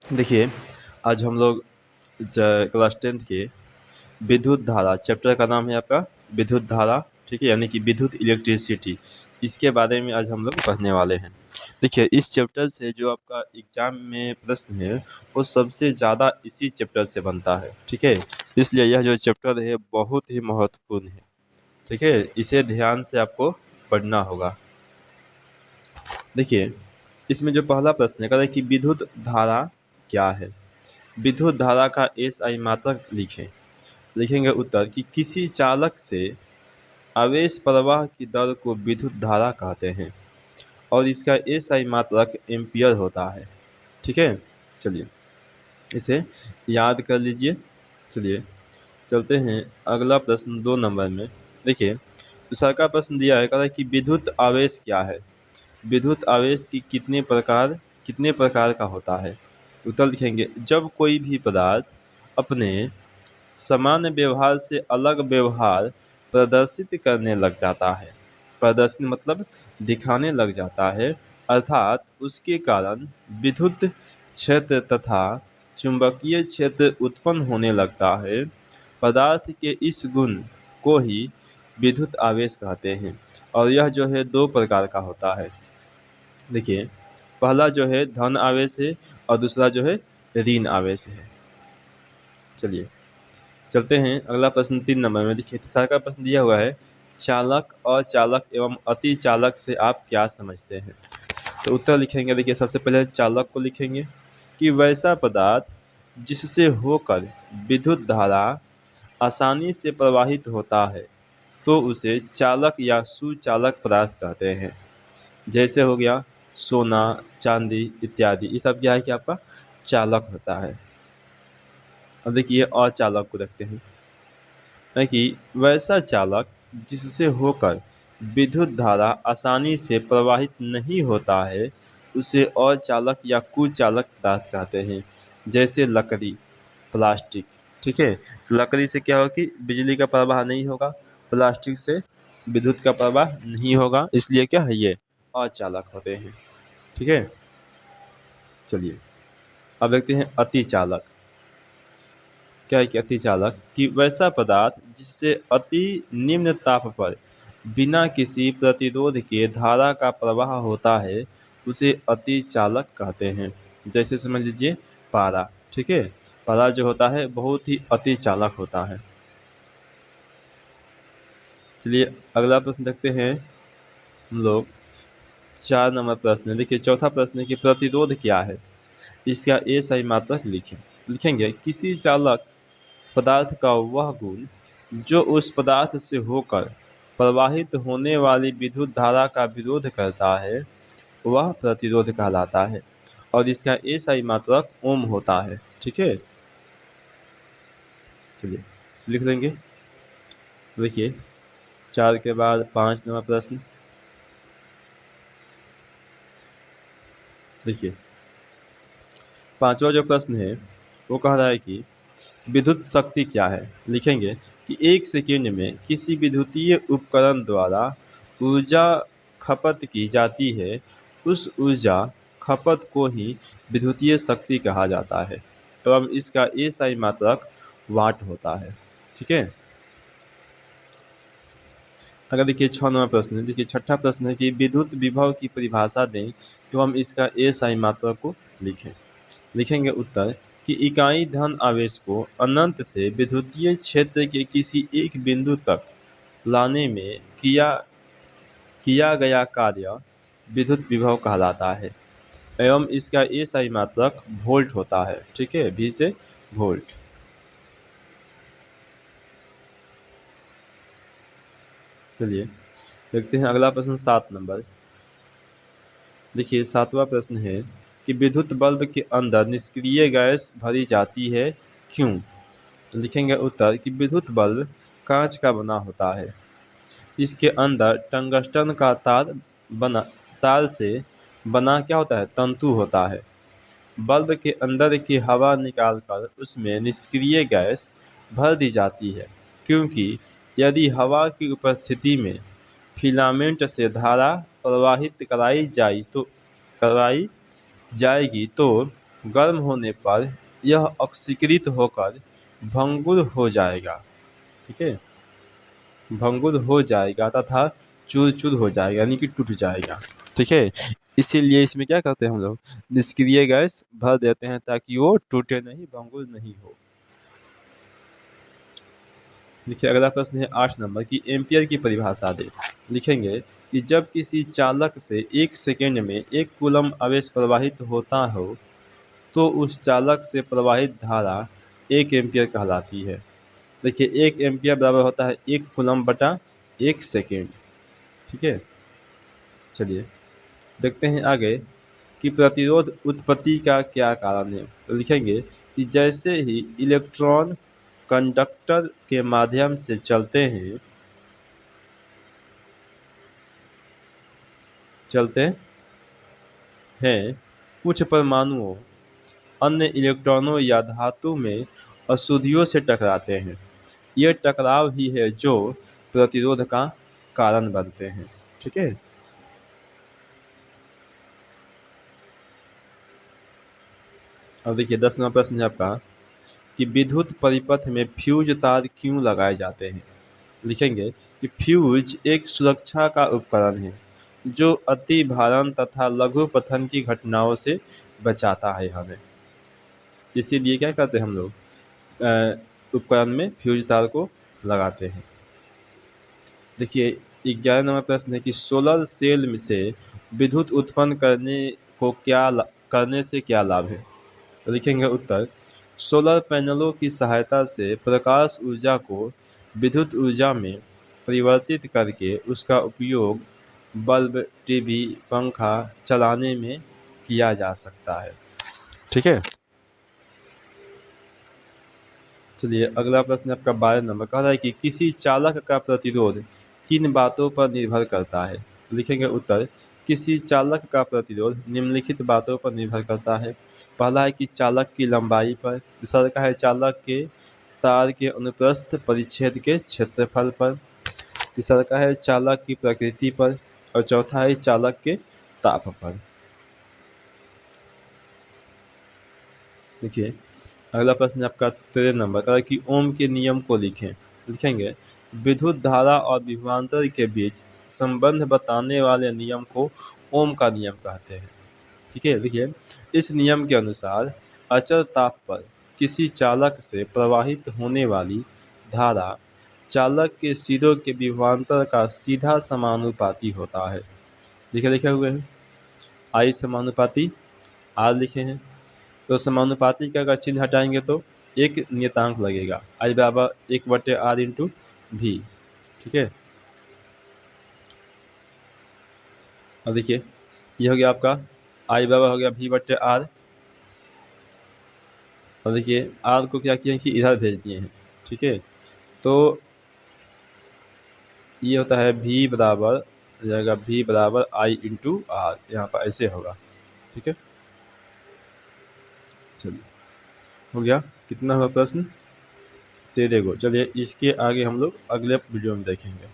देखिए, आज हम लोग क्लास 10th के विद्युत धारा चैप्टर का नाम है आपका विद्युत धारा, ठीक है, यानी कि विद्युत इलेक्ट्रिसिटी। इसके बारे में आज हम लोग पढ़ने वाले हैं। देखिए, इस चैप्टर से जो आपका एग्जाम में प्रश्न है वो सबसे ज़्यादा इसी चैप्टर से बनता है, ठीक है। इसलिए यह जो चैप्टर है बहुत ही महत्वपूर्ण है, ठीक है। इसे ध्यान से आपको पढ़ना होगा। देखिए, इसमें जो पहला प्रश्न है कहता है कि विद्युत धारा क्या है। विद्युत धारा का एसआई मात्रक लिखें। लिखेंगे उत्तर कि किसी चालक से आवेश प्रवाह की दर को विद्युत धारा कहते हैं और इसका एसआई मात्रक एम्पियर होता है, ठीक है। चलिए इसे याद कर लीजिए। चलिए चलते हैं अगला प्रश्न 2 नंबर में। देखिए, दूसरा का प्रश्न दिया है, कहता है कि विद्युत आवेश क्या है। विद्युत आवेश की कितने प्रकार का होता है। उत्तर लिखेंगे जब कोई भी पदार्थ अपने सामान्य व्यवहार से अलग व्यवहार प्रदर्शित करने लग जाता है। प्रदर्शित मतलब दिखाने लग जाता है, अर्थात उसके कारण विद्युत क्षेत्र तथा चुंबकीय क्षेत्र उत्पन्न होने लगता है। पदार्थ के इस गुण को ही विद्युत आवेश कहते हैं और यह जो है 2 प्रकार का होता है। देखिए, पहला जो है धन आवेश है और दूसरा जो है ऋण आवेश है। चलिए चलते हैं अगला प्रश्न 3 नंबर में। देखिए, तीसरा का प्रश्न दिया हुआ है, चालक और चालक एवं अति चालक से आप क्या समझते हैं। तो उत्तर लिखेंगे, देखिए सबसे पहले चालक को लिखेंगे कि वैसा पदार्थ जिससे होकर विद्युत धारा आसानी से प्रवाहित होता है तो उसे चालक या सुचालक पदार्थ कहते हैं। जैसे हो गया सोना, चांदी इत्यादि, ये सब क्या है कि आपका चालक होता है। अब देखिए और चालक को रखते हैं, है कि वैसा चालक जिससे होकर विद्युत धारा आसानी से प्रवाहित नहीं होता है उसे अचालक या कुचालक पदार्थ कहते हैं। जैसे लकड़ी, प्लास्टिक, ठीक है। तो लकड़ी से क्या होगा कि बिजली का प्रवाह नहीं होगा, प्लास्टिक से विद्युत का प्रवाह नहीं होगा, इसलिए क्या है ये अचालक होते हैं, ठीक है। चलिए अब देखते हैं अति चालक। क्या है कि अति चालक कि वैसा पदार्थ जिससे अति निम्न ताप पर बिना किसी प्रतिरोध के धारा का प्रवाह होता है उसे अति चालक कहते हैं। जैसे समझ लीजिए पारा, ठीक है। पारा जो होता है बहुत ही अति चालक होता है। चलिए अगला प्रश्न देखते हैं हम लोग। 4 नंबर प्रश्न, देखिए चौथा प्रश्न है कि प्रतिरोध क्या है। इसका एसआई मात्रक लिखेंगे किसी चालक पदार्थ का वह गुण जो उस पदार्थ से होकर प्रवाहित होने वाली विद्युत धारा का विरोध करता है वह प्रतिरोध कहलाता है और इसका एसआई मात्रक ओम होता है, ठीक है। चलिए लिख लेंगे। देखिए 4 के बाद 5 नंबर प्रश्न। देखिए 5वां जो प्रश्न है वो कह रहा है कि विद्युत शक्ति क्या है। लिखेंगे कि 1 सेकेंड में किसी विद्युतीय उपकरण द्वारा ऊर्जा खपत की जाती है उस ऊर्जा खपत को ही विद्युतीय शक्ति कहा जाता है एवं इसका एसआई मात्रक वाट होता है, ठीक है। अगर देखिए 6 नंबर प्रश्न है। देखिए छठा प्रश्न है कि विद्युत विभव की परिभाषा दें तो हम इसका एसआई मात्रक को लिखेंगे उत्तर कि इकाई धन आवेश को अनंत से विद्युतीय क्षेत्र के किसी एक बिंदु तक लाने में किया गया कार्य विद्युत विभव कहलाता है एवं इसका एसआई मात्रक वोल्ट होता है, ठीक है। वी से वोल्ट। चलिए देखते हैं अगला प्रश्न 7 नंबर। देखिए 7वां प्रश्न है कि विद्युत बल्ब के अंदर निष्क्रिय गैस भरी जाती है क्यों। लिखेंगे उत्तर कि विद्युत बल्ब कांच का बना होता है। इसके अंदर टंगस्टन का तार से बना क्या होता है तंतु होता है। बल्ब के अंदर की हवा निकालकर उसमें निष्क्रिय गैस भर दी जाती है क्योंकि यदि हवा की उपस्थिति में फिलामेंट से धारा प्रवाहित कराई जाएगी तो गर्म होने पर यह ऑक्सीकृत होकर भंगुर हो जाएगा। ठीक है, भंगुर हो जाएगा तथा चूर चूर हो जाएगा, यानी कि टूट जाएगा। ठीक है, इसीलिए इसमें क्या करते हैं हम लोग, निष्क्रिय गैस भर देते हैं ताकि वो टूटे नहीं, भंगुर नहीं हो। देखिए अगला प्रश्न है 8 नंबर की एम्पियर की परिभाषा दे। लिखेंगे कि जब किसी चालक से 1 सेकेंड में 1 कूलम आवेश प्रवाहित होता हो तो उस चालक से प्रवाहित धारा 1 एम्पियर कहलाती है। देखिए 1 एम्पियर बराबर होता है 1 कूलम बटा 1 सेकेंड। ठीक है, चलिए देखते हैं आगे कि प्रतिरोध उत्पत्ति का क्या कारण है। तो लिखेंगे कि जैसे ही इलेक्ट्रॉन कंडक्टर के माध्यम से चलते हैं कुछ परमाणुओं अन्य इलेक्ट्रॉनों या धातु में अशुद्धियों से टकराते हैं। यह टकराव ही है जो प्रतिरोध का कारण बनते हैं। ठीक है, अब देखिए 10 नंबर प्रश्न है आपका कि विद्युत परिपथ में फ्यूज तार क्यों लगाए जाते हैं। लिखेंगे कि फ्यूज एक सुरक्षा का उपकरण है जो अति भारण तथा लघु पतन की घटनाओं से बचाता है हमें। इसीलिए क्या करते हैं हम लोग, उपकरण में फ्यूज तार को लगाते हैं। देखिए 11 नंबर प्रश्न है कि सोलर सेल में से विद्युत उत्पन्न करने से क्या लाभ है। तो लिखेंगे उत्तर, सोलर पैनलों की सहायता से प्रकाश ऊर्जा को विद्युत ऊर्जा में परिवर्तित करके उसका उपयोग बल्ब, टीवी, पंखा चलाने में किया जा सकता है। ठीक है, चलिए अगला प्रश्न आपका 12 नंबर कह रहा है कि किसी चालक का प्रतिरोध किन बातों पर निर्भर करता है। लिखेंगे उत्तर, किसी चालक का प्रतिरोध निम्नलिखित बातों पर निर्भर करता है। पहला है कि चालक की लंबाई पर, दूसरा का है चालक के तार के अनुप्रस्थ परिच्छेद के क्षेत्रफल पर, तीसरा का है चालक की प्रकृति पर और चौथा है चालक के ताप पर। देखिए अगला प्रश्न आपका 13 नंबर का है कि ओम के नियम को लिखें। लिखेंगे विद्युत धारा और विभवांतर के बीच संबंध बताने वाले नियम को ओम का नियम कहते हैं। ठीक है, देखिए इस नियम के अनुसार अचल ताप पर किसी चालक से प्रवाहित होने वाली धारा चालक के सिरों के विभवांतर का सीधा समानुपाती होता है। लिखे लिखे हुए हैं आई समानुपाती आर लिखे हैं, तो समानुपाती का अगर चिन्ह हटाएंगे तो एक नियतांक लगेगा, आई बराबर 1/r इंटू भी। ठीक है, और देखिए ये हो गया आपका आई बराबर हो गया v/r, और देखिए आर को क्या किया कि इधर भेज दिए हैं। ठीक है, तो ये होता है v बराबर हो जाएगा v/i इंटू आर, यहाँ पर ऐसे होगा। ठीक है, चलिए हो गया, कितना हुआ प्रश्न, 13 गो। चलिए इसके आगे हम लोग अगले वीडियो में देखेंगे।